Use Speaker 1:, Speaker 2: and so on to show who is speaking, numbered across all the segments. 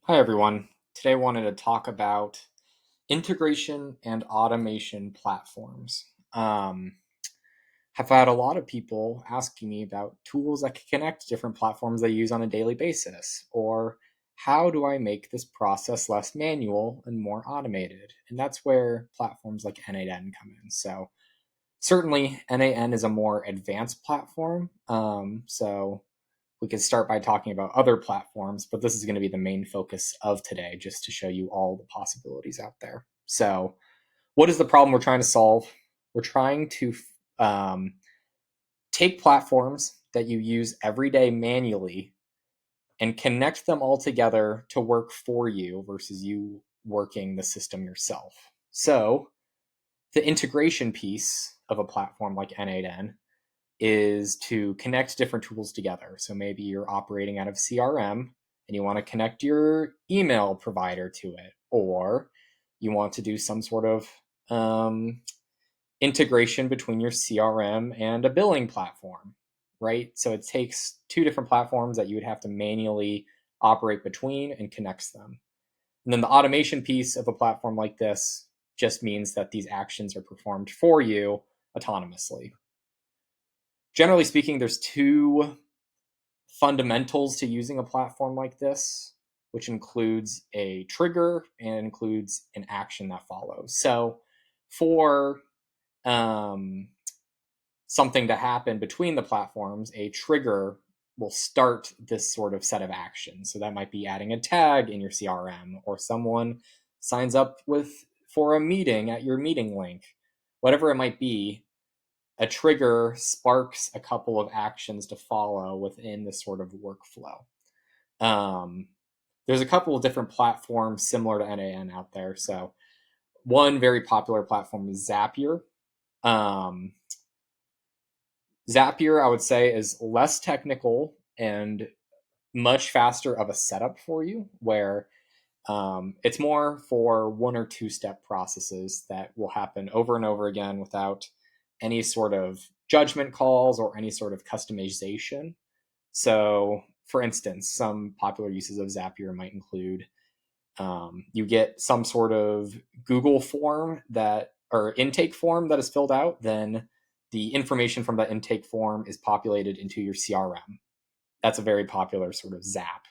Speaker 1: Hi, everyone. Today I wanted to talk about integration and automation platforms. Have had a lot of people asking me about tools that can connect different platforms they use on a daily basis, or how do I make this process less manual and more automated? And that's where platforms like n8n come in. So certainly n8n is a more advanced platform. So we could start by talking about other platforms, but this is going to be the main focus of today, just to show you all the possibilities out there. So, what is the problem we're trying to solve? We're trying to um, take platforms that you use every day manually and connect them all together to work for you versus you working the system yourself. So, the integration piece of a platform like n8n is to connect different tools together. So maybe you're operating out of CRM and you want to connect your email provider to it, or you want to do some sort of integration between your CRM and a billing platform, right? So it takes two different platforms that you would have to manually operate between and connects them. And then the automation piece of a platform like this just means that these actions are performed for you autonomously. Generally speaking, there's two fundamentals to using a platform like this, which includes a trigger and includes an action that follows. So for something to happen between the platforms, a trigger will start this sort of set of actions. So that might be adding a tag in your CRM, or someone signs up for a meeting at your meeting link. Whatever it might be, a trigger sparks a couple of actions to follow within this sort of workflow. There's a couple of different platforms similar to n8n out there. So one very popular platform is Zapier. Zapier, I would say, is less technical and much faster of a setup for you, where it's more for one or two step processes that will happen over and over again without any sort of judgment calls or any sort of customization. So, for instance, some popular uses of Zapier might include you get some sort of Google form or intake form that is filled out, then the information from that intake form is populated into your CRM. That's a very popular sort of zap.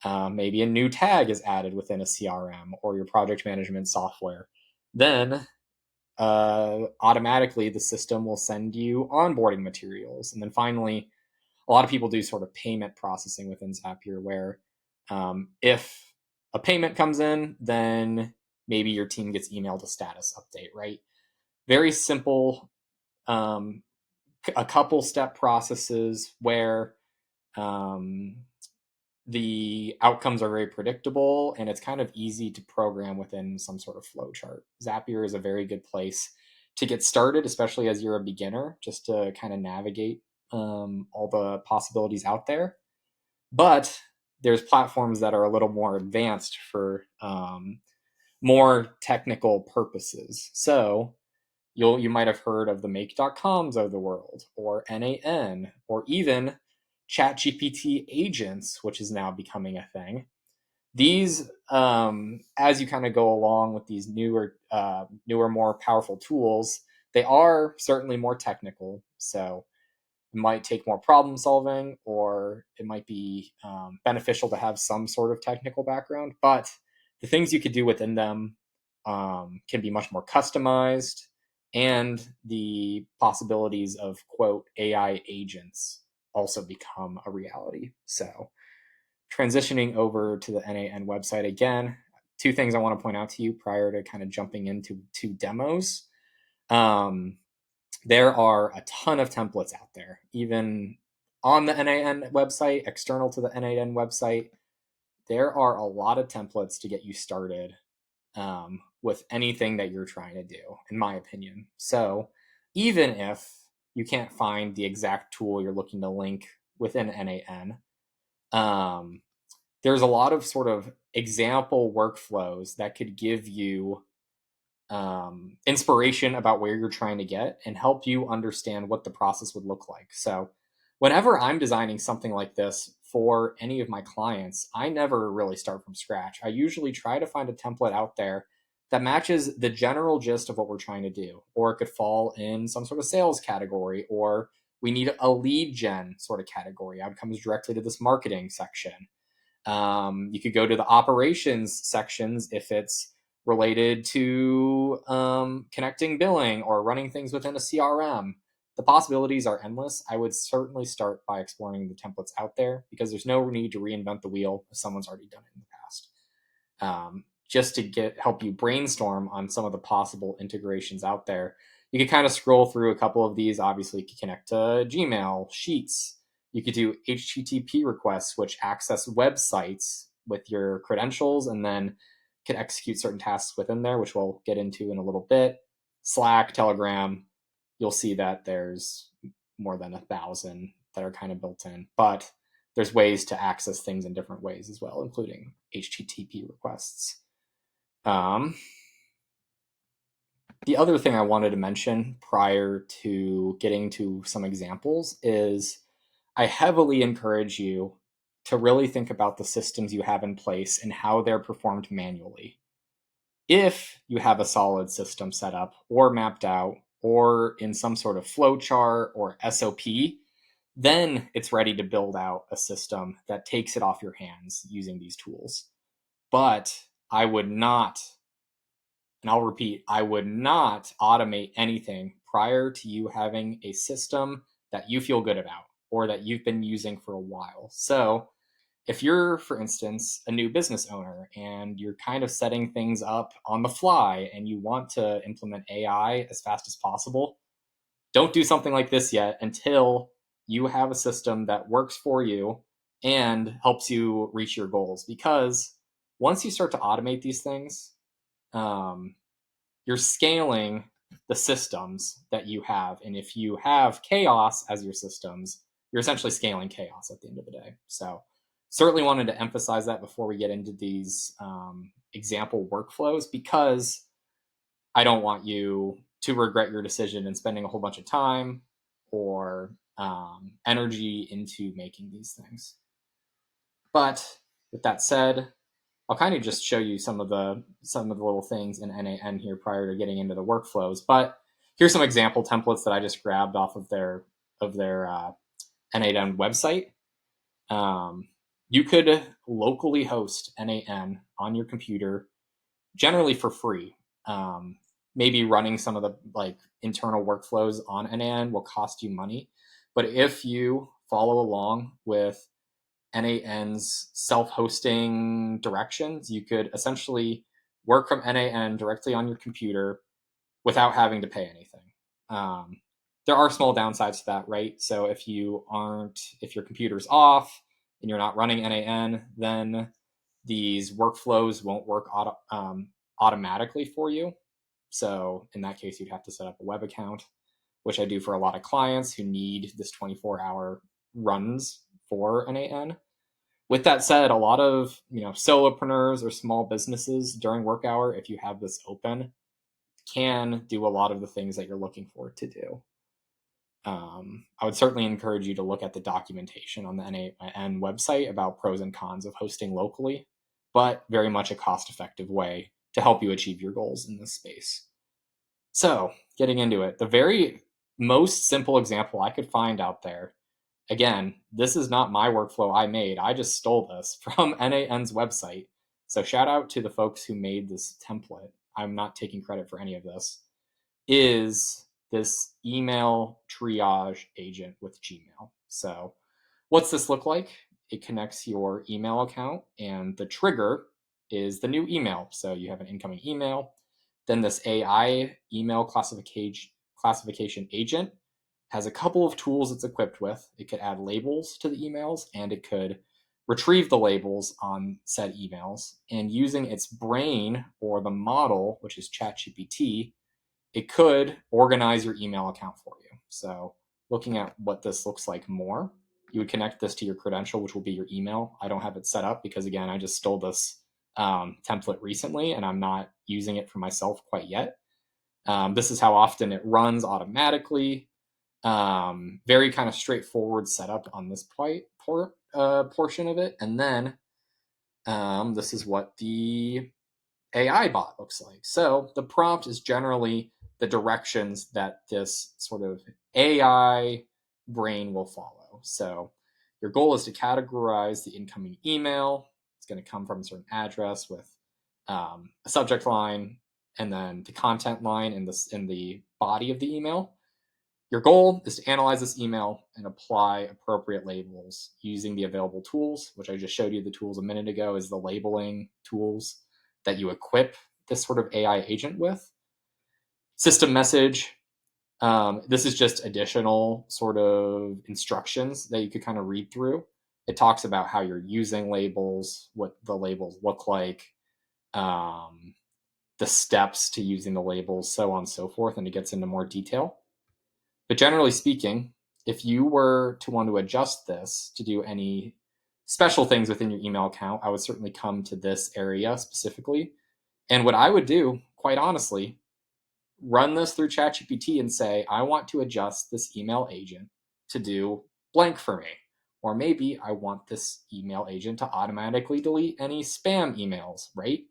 Speaker 1: Maybe a new tag is added within a CRM or your project management software. Then automatically the system will send you onboarding materials. And then finally, a lot of people do sort of payment processing within Zapier, where if a payment comes in, then maybe your team gets emailed a status update, right? Very simple, a couple step processes where um, the outcomes are very predictable and it's kind of easy to program within some sort of flow chart. Zapier is a very good place to get started, especially as you're a beginner, just to kind of navigate all the possibilities out there. But there's platforms that are a little more advanced for more technical purposes. So you might have heard of the make.coms of the world, or n8n, or even ChatGPT agents, which is now becoming a thing. These, as you kind of go along with these newer, more powerful tools, they are certainly more technical. So it might take more problem solving, or it might be beneficial to have some sort of technical background. But the things you could do within them can be much more customized, and the possibilities of quote AI agents also become a reality. So transitioning over to the n8n website again, two things I want to point out to you prior to kind of jumping into two demos. Um, there are a ton of templates out there, even on the n8n website, external to the n8n website. There are a lot of templates to get you started with anything that you're trying to do, in my opinion. So even if you can't find the exact tool you're looking to link within n8n, there's a lot of sort of example workflows that could give you inspiration about where you're trying to get and help you understand what the process would look like. So, whenever I'm designing something like this for any of my clients, I never really start from scratch. I usually try to find a template out there that matches the general gist of what we're trying to do, or it could fall in some sort of sales category, or we need a lead gen sort of category. I would come directly to this marketing section. You could go to the operations sections if it's related to connecting billing or running things within a CRM. The possibilities are endless. I would certainly start by exploring the templates out there because there's no need to reinvent the wheel if someone's already done it in the past. Just to help you brainstorm on some of the possible integrations out there. You could kind of scroll through a couple of these. Obviously, you could connect to Gmail, Sheets. You could do HTTP requests, which access websites with your credentials and then could execute certain tasks within there, which we'll get into in a little bit. Slack, Telegram, you'll see that there's more than 1,000 that are kind of built in, but there's ways to access things in different ways as well, including HTTP requests. The other thing I wanted to mention prior to getting to some examples is I heavily encourage you to really think about the systems you have in place and how they're performed manually. If you have a solid system set up or mapped out or in some sort of flowchart or SOP, then it's ready to build out a system that takes it off your hands using these tools. But I would not, and I'll repeat, I would not automate anything prior to you having a system that you feel good about or that you've been using for a while. So if you're, for instance, a new business owner and you're kind of setting things up on the fly and you want to implement AI as fast as possible, don't do something like this yet until you have a system that works for you and helps you reach your goals. Because once you start to automate these things, you're scaling the systems that you have. And if you have chaos as your systems, you're essentially scaling chaos at the end of the day. So certainly wanted to emphasize that before we get into these example workflows, because I don't want you to regret your decision and spending a whole bunch of time or energy into making these things. But with that said, I'll kind of just show you some of the little things in n8n here prior to getting into the workflows. But here's some example templates that I just grabbed off of their n8n website. You could locally host n8n on your computer, generally for free. Maybe running some of the internal workflows on n8n will cost you money, but if you follow along with n8n's self-hosting directions, you could essentially work from n8n directly on your computer without having to pay anything. There are small downsides to that, right? So if your computer's off and you're not running n8n, then these workflows won't work automatically for you. So in that case, you'd have to set up a web account, which I do for a lot of clients who need this 24-hour runs for n8n. With that said, a lot of solopreneurs or small businesses during work hour, if you have this open, can do a lot of the things that you're looking for it to do. I would certainly encourage you to look at the documentation on the n8n website about pros and cons of hosting locally, but very much a cost-effective way to help you achieve your goals in this space. So getting into it, the very most simple example I could find out there, again, this is not my workflow I made. I just stole this from n8n's website. So shout out to the folks who made this template. I'm not taking credit for any of this. Is this email triage agent with Gmail. So what's this look like? It connects your email account, and the trigger is the new email. So you have an incoming email. Then this AI email classification agent has a couple of tools it's equipped with. It could add labels to the emails, and it could retrieve the labels on said emails. And using its brain, or the model, which is ChatGPT, it could organize your email account for you. So looking at what this looks like more, you would connect this to your credential, which will be your email. I don't have it set up because, again, I just stole this template recently and I'm not using it for myself quite yet. This is how often it runs automatically. Very kind of straightforward setup on this portion of it. And then this is what the AI bot looks like. So the prompt is generally the directions that this sort of AI brain will follow. So your goal is to categorize the incoming email. It's going to come from a certain address with a subject line and then the content line in the body of the email. Your goal is to analyze this email and apply appropriate labels using the available tools, which I just showed you the tools a minute ago, is the labeling tools that you equip this sort of AI agent with. System message. This is just additional sort of instructions that you could kind of read through. It talks about how you're using labels, what the labels look like, the steps to using the labels, so on and so forth, and it gets into more detail. But generally speaking, if you were to want to adjust this to do any special things within your email account, I would certainly come to this area specifically. And what I would do, quite honestly, run this through ChatGPT and say, I want to adjust this email agent to do blank for me. Or maybe I want this email agent to automatically delete any spam emails, right?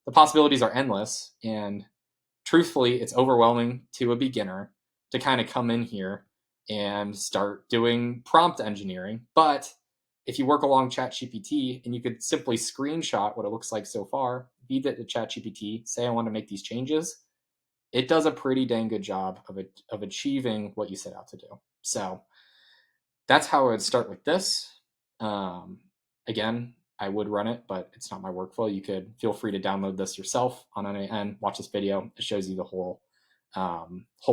Speaker 1: The possibilities are endless. And truthfully, it's overwhelming to a beginner to kind of come in here and start doing prompt engineering. But if you work along ChatGPT and you could simply screenshot what it looks like so far, feed it to ChatGPT, say I want to make these changes, it does a pretty dang good job of achieving what you set out to do. So that's how I would start with this. Again, I would run it, but it's not my workflow. You could feel free to download this yourself on n8n, watch this video. It shows you the whole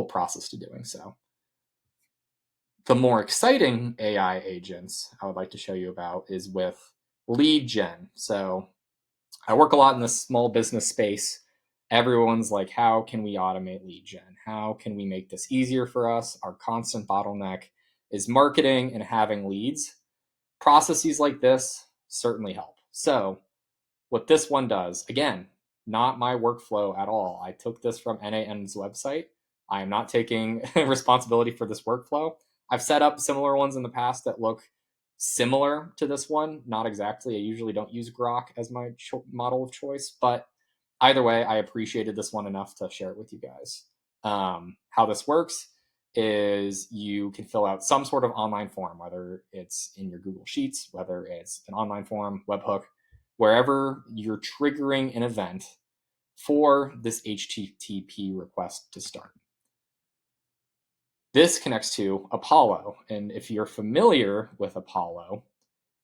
Speaker 1: process to doing so. The more exciting AI agents I would like to show you about is with lead gen. So I work a lot in the small business space. Everyone's like, how can we automate lead gen? How can we make this easier for us? Our constant bottleneck is marketing and having leads. Processes like this certainly help. So what this one does, again, not my workflow at all. I took this from n8n's website. I am not taking responsibility for this workflow. I've set up similar ones in the past that look similar to this one. Not exactly. I usually don't use Grok as my model of choice, but either way, I appreciated this one enough to share it with you guys. How this works is you can fill out some sort of online form, whether it's in your Google Sheets, whether it's an online form, webhook, wherever you're triggering an event for this HTTP request to start. This connects to Apollo. And if you're familiar with Apollo,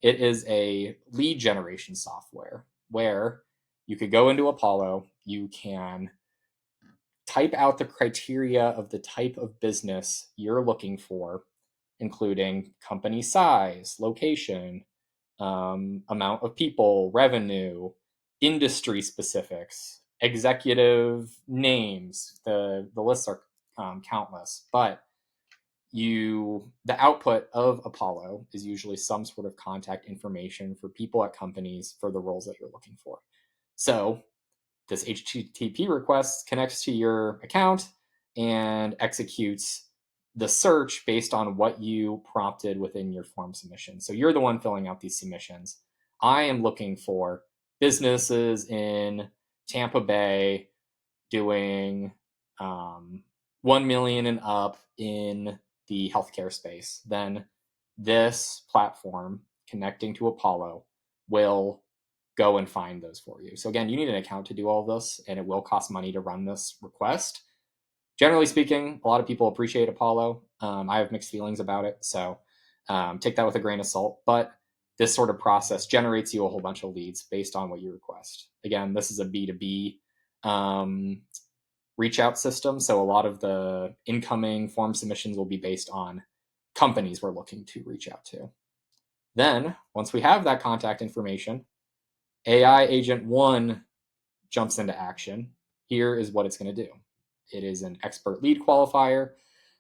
Speaker 1: it is a lead generation software where you could go into Apollo, you can type out the criteria of the type of business you're looking for, including company size, location, amount of people, revenue, industry specifics, executive names. The lists are countless, but the output of Apollo is usually some sort of contact information for people at companies for the roles that you're looking for. So this HTTP request connects to your account and executes the search based on what you prompted within your form submission. So you're the one filling out these submissions. I am looking for businesses in Tampa Bay doing 1 million and up in the healthcare space. Then this platform connecting to Apollo will go and find those for you. So again, you need an account to do all this, and it will cost money to run this request. Generally speaking, a lot of people appreciate Apollo. I have mixed feelings about it, so take that with a grain of salt. But this sort of process generates you a whole bunch of leads based on what you request. Again, this is a B2B reach out system, so a lot of the incoming form submissions will be based on companies we're looking to reach out to. Then, once we have that contact information, AI Agent 1 jumps into action. Here is what it's going to do. It is an expert lead qualifier,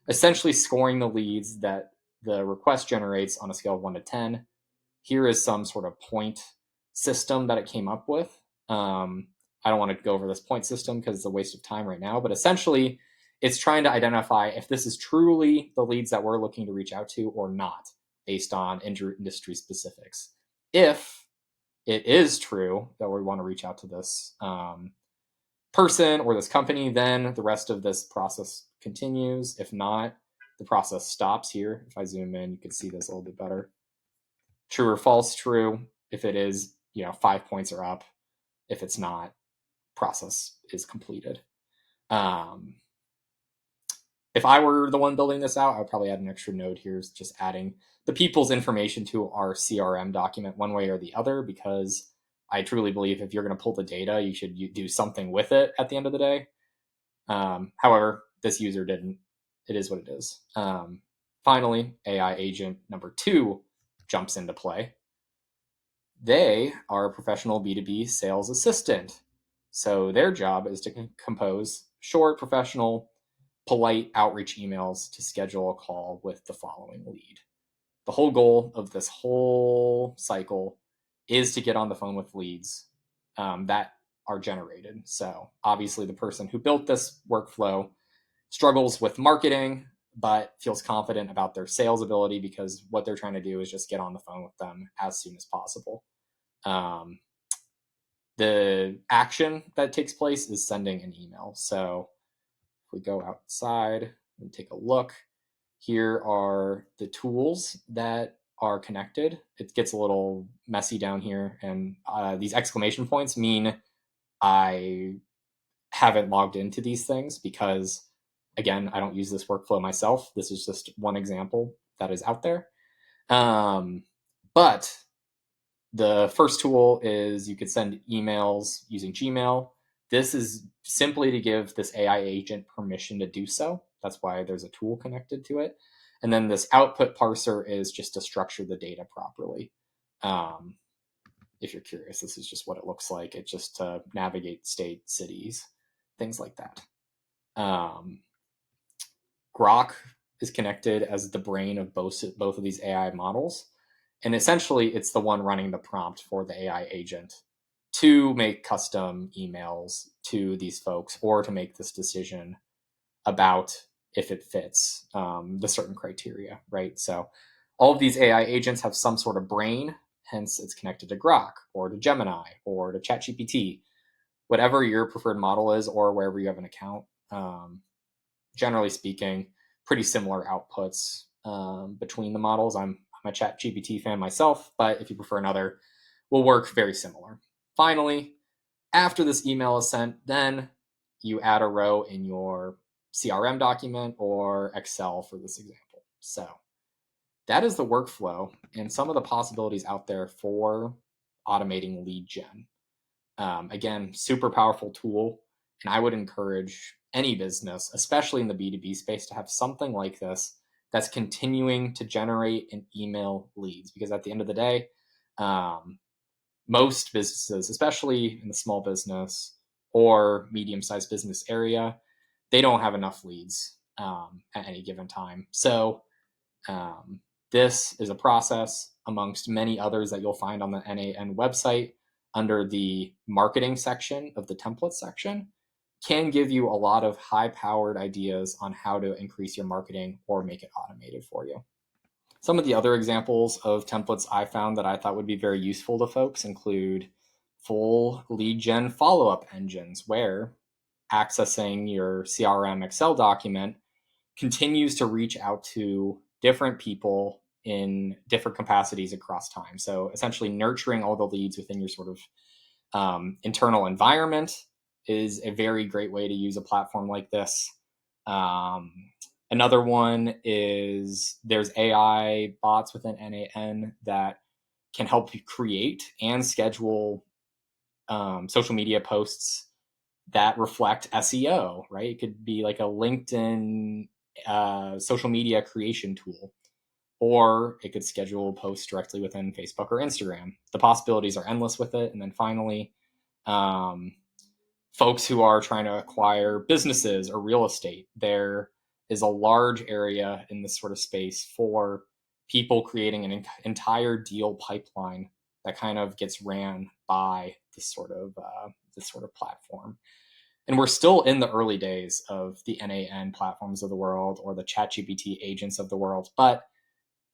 Speaker 1: essentially scoring the leads that the request generates on a scale of 1 to 10. Here is some sort of point system that it came up with. I don't want to go over this point system because it's a waste of time right now, but essentially it's trying to identify if this is truly the leads that we're looking to reach out to or not. based on industry specifics. If it is true that we want to reach out to this person or this company, then the rest of this process continues. If not, the process stops here. If I zoom in, you can see this a little bit better. True or false, true. If it is, 5 points are up. If it's not, process is completed. If I were the one building this out, I would probably add an extra node here, just adding the people's information to our CRM document one way or the other, because I truly believe if you're going to pull the data, you should do something with it at the end of the day. However, this user didn't. It is what it is. Finally, AI agent number 2 jumps into play. They are a professional B2B sales assistant. So their job is to compose short, professional, polite outreach emails to schedule a call with the following lead. The whole goal of this whole cycle is to get on the phone with leads that are generated. So obviously the person who built this workflow struggles with marketing, but feels confident about their sales ability because what they're trying to do is just get on the phone with them as soon as possible. The action that takes place is sending an email. So if we go outside and take a look, here are the tools that are connected. It gets a little messy down here, and these exclamation points mean I haven't logged into these things because, again, I don't use this workflow myself. This is just one example that is out there. But the first tool is you could send emails using Gmail. This is simply to give this AI agent permission to do so. That's why there's a tool connected to it. And then this output parser is just to structure the data properly. If you're curious, this is just what it looks like. It's just to navigate state, cities, things like that. Grok is connected as the brain of both of these AI models. And essentially, it's the one running the prompt for the AI agent to make custom emails to these folks or to make this decision about if it fits the certain criteria, right? So all of these AI agents have some sort of brain, hence it's connected to Grok or to Gemini or to ChatGPT, whatever your preferred model is or wherever you have an account. Generally speaking, pretty similar outputs between the models. I'm a ChatGPT fan myself, but if you prefer another, will work very similar. Finally, after this email is sent, then you add a row in your CRM document or Excel for this example. So that is the workflow and some of the possibilities out there for automating lead gen. Again, super powerful tool. And I would encourage any business, especially in the B2B space, to have something like this that's continuing to generate and email leads. Because at the end of the day, most businesses, especially in the small business or medium-sized business area, they don't have enough leads at any given time. So this is a process amongst many others that you'll find on the n8n website under the marketing section of the template section, can give you a lot of high-powered ideas on how to increase your marketing or make it automated for you. Some of the other examples of templates I found that I thought would be very useful to folks include full lead gen follow-up engines, where accessing your CRM Excel document continues to reach out to different people in different capacities across time. So essentially nurturing all the leads within your sort of internal environment is a very great way to use a platform like this. Another one is there's AI bots within n8n that can help you create and schedule social media posts that reflect SEO, right? It could be like a LinkedIn social media creation tool, or it could schedule posts directly within Facebook or Instagram. The possibilities are endless with it. And then finally, folks who are trying to acquire businesses or real estate, there is a large area in this sort of space for people creating an entire deal pipeline that kind of gets ran by this sort of platform. And we're still in the early days of the n8n platforms of the world or the ChatGPT agents of the world, but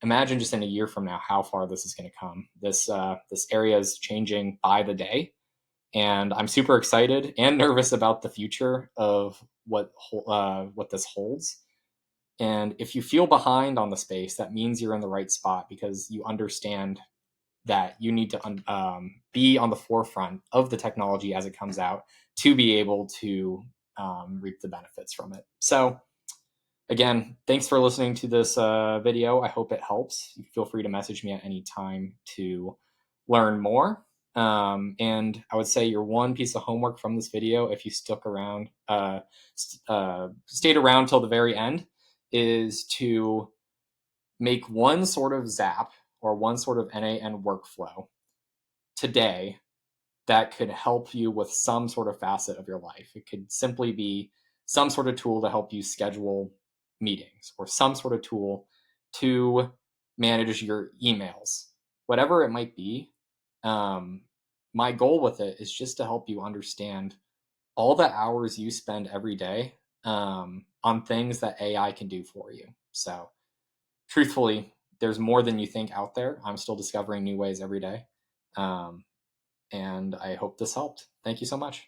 Speaker 1: imagine just in a year from now how far this is going to come. This area is changing by the day, and I'm super excited and nervous about the future of what this holds. And if you feel behind on the space, that means you're in the right spot because you understand that you need to be on the forefront of the technology as it comes out to be able to reap the benefits from it. So again, thanks for listening to this video. I hope it helps. You feel free to message me at any time to learn more. And I would say your one piece of homework from this video, if you stuck around, stayed around till the very end, is to make one sort of Zap or one sort of n8n workflow today that could help you with some sort of facet of your life. It could simply be some sort of tool to help you schedule meetings or some sort of tool to manage your emails, whatever it might be. My goal with it is just to help you understand all the hours you spend every day on things that AI can do for you. So, truthfully, there's more than you think out there. I'm still discovering new ways every day. And I hope this helped. Thank you so much.